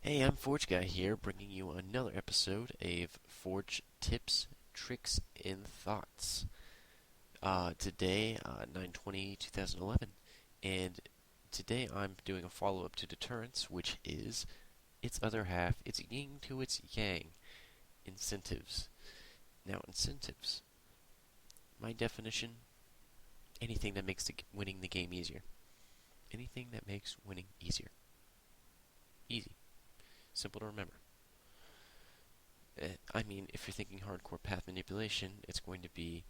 Hey, I'm Forge Guy here, bringing you another episode of Forge Tips, Tricks, and Thoughts. Today, 9/20/2011, and today I'm doing a follow-up to Deterrence, which is its other half, its yin to its yang, incentives. Now, incentives, my definition, anything that makes winning the game easier. Anything that makes winning easier. Easy. Simple to remember. I mean, if you're thinking hardcore path manipulation, it's going to be.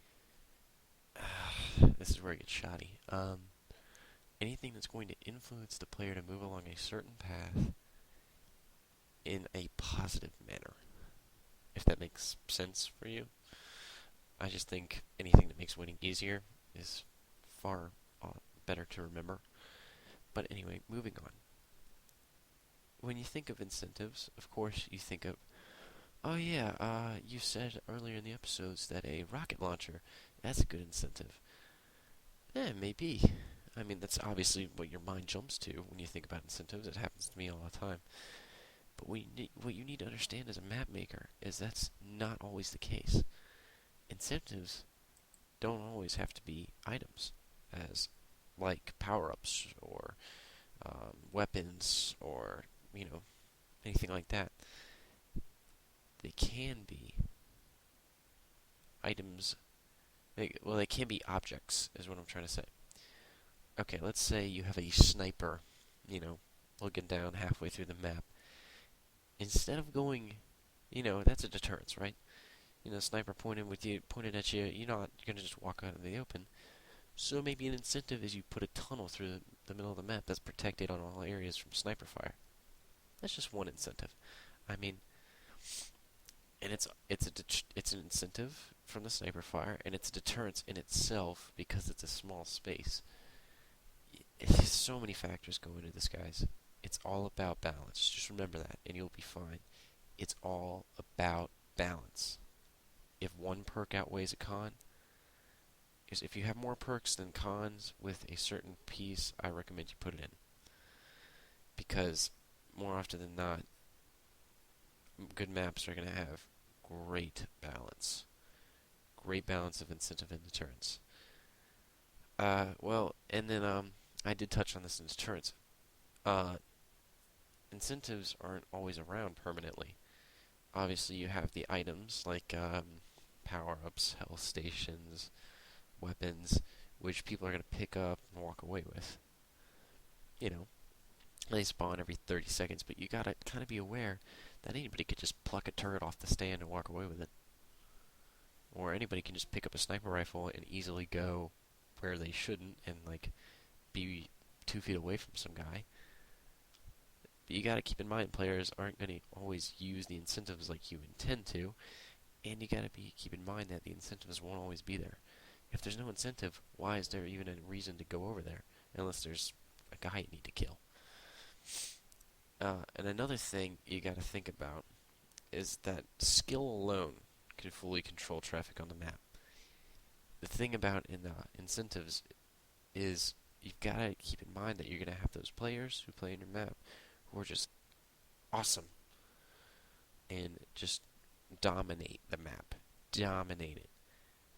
This is where it gets shoddy. Anything that's going to influence the player to move along a certain path in a positive manner. If that makes sense for you. I just think anything that makes winning easier is far better to remember. But anyway, moving on. When you think of incentives, of course, you think of, oh yeah, you said earlier in the episodes that a rocket launcher, that's a good incentive. Maybe. I mean, that's obviously what your mind jumps to when you think about incentives. It happens to me all the time. But what you need to understand as a map maker is that's not always the case. Incentives don't always have to be items, as like power-ups or weapons or anything like that. They can be items. They can be objects, is what I'm trying to say. Okay, let's say you have a sniper, looking down halfway through the map. Instead of going, that's a deterrence, right? Sniper pointed at you, you're not you're gonna just walk out in the open. So maybe an incentive is you put a tunnel through the middle of the map that's protected on all areas from sniper fire. That's just one incentive. I mean, and it's an incentive from the sniper fire, and it's a deterrence in itself because it's a small space. So many factors go into this, guys. It's all about balance. Just remember that, and you'll be fine. It's all about balance. If one perk outweighs a con, is if you have more perks than cons with a certain piece, I recommend you put it in. Because more often than not, good maps are going to have great balance. Great balance of incentive and deterrence. And then I did touch on this in deterrence. Uh, Incentives aren't always around permanently. Obviously, you have the items like power-ups, health stations, weapons, which people are going to pick up and walk away with. You know, they spawn every 30 seconds, but you gotta kind of be aware that anybody could just pluck a turret off the stand and walk away with it. Or anybody can just pick up a sniper rifle and easily go where they shouldn't and, like, be 2 feet away from some guy. But you gotta keep in mind players aren't going to always use the incentives like you intend to, and you gotta keep in mind that the incentives won't always be there. If there's no incentive, why is there even a reason to go over there? Unless there's a guy you need to kill. And another thing you gotta think about is that skill alone can fully control traffic on the map. The thing about incentives is you've gotta keep in mind that you're gonna have those players who play in your map who are just awesome and just dominate the map. Dominate it.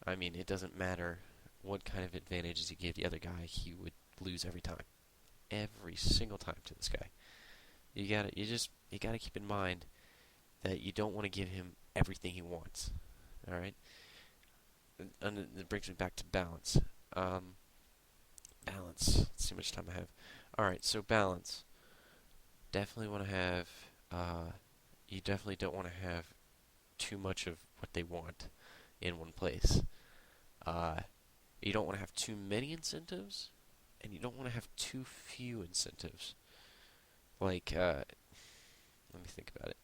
I mean, it doesn't matter what kind of advantages you give the other guy, he would lose every time. Every single time to this guy. You gotta keep in mind that you don't want to give him everything he wants. All right, and it brings me back to balance. Balance. Let's see how much time I have. All right, so balance. Definitely want to have. You definitely don't want to have too much of what they want in one place. Uh, you don't want to have too many incentives, and you don't want to have too few incentives. Like, let me think about it.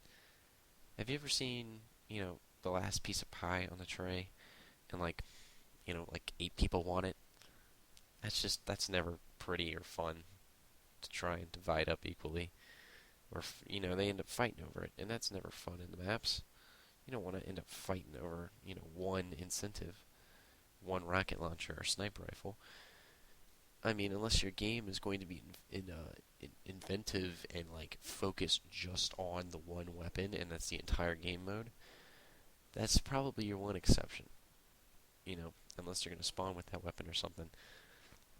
Have you ever seen, the last piece of pie on the tray, and like 8 people want it? That's never pretty or fun to try and divide up equally. Or, they end up fighting over it, and that's never fun in the maps. You don't want to end up fighting over, one incentive, one rocket launcher or sniper rifle. I mean, unless your game is going to be inventive and like focused just on the one weapon, and that's the entire game mode, that's probably your one exception. Unless you're going to spawn with that weapon or something.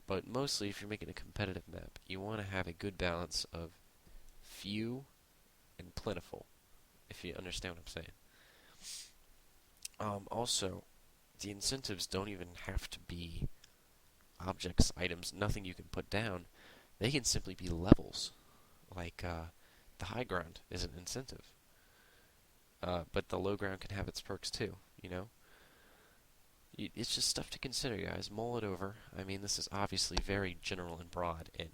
But mostly, if you're making a competitive map, you want to have a good balance of few and plentiful, if you understand what I'm saying. Also, the incentives don't even have to be objects, items, nothing you can put down. They can simply be levels. Like, the high ground is an incentive. But the low ground can have its perks too, you know? It's just stuff to consider, guys. Mull it over. I mean, this is obviously very general and broad, and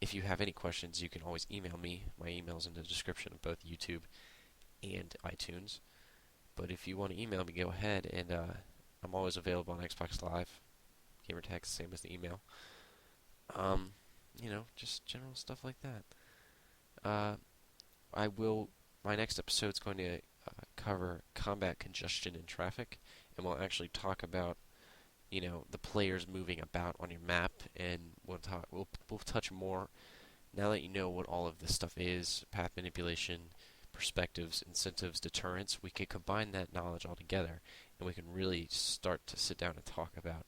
if you have any questions, you can always email me. My email's in the description of both YouTube and iTunes. But if you want to email me, go ahead, and I'm always available on Xbox Live. Gamertag, same as the email. Um, just general stuff like that. Uh, I will. My next episode's going to cover combat congestion in traffic, and we'll actually talk about the players moving about on your map, and we'll touch more now that you know what all of this stuff is: path manipulation, perspectives, incentives, deterrence. We can combine that knowledge all together, and we can really start to sit down and talk about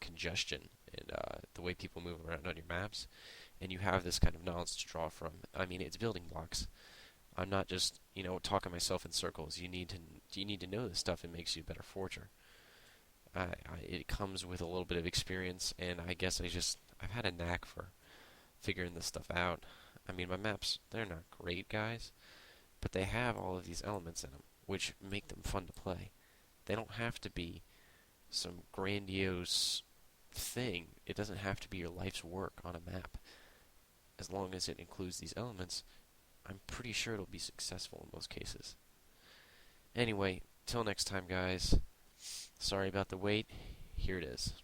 congestion and the way people move around on your maps. And you have this kind of knowledge to draw from. I mean, it's building blocks. I'm not just talking myself in circles. You need to know this stuff. It makes you a better forger. It comes with a little bit of experience, and I guess I've had a knack for figuring this stuff out. I mean, my maps, they're not great, guys, but they have all of these elements in them, which make them fun to play. They don't have to be some grandiose thing. It doesn't have to be your life's work on a map. As long as it includes these elements, I'm pretty sure it'll be successful in most cases. Anyway, till next time, guys. Sorry about the wait. Here it is.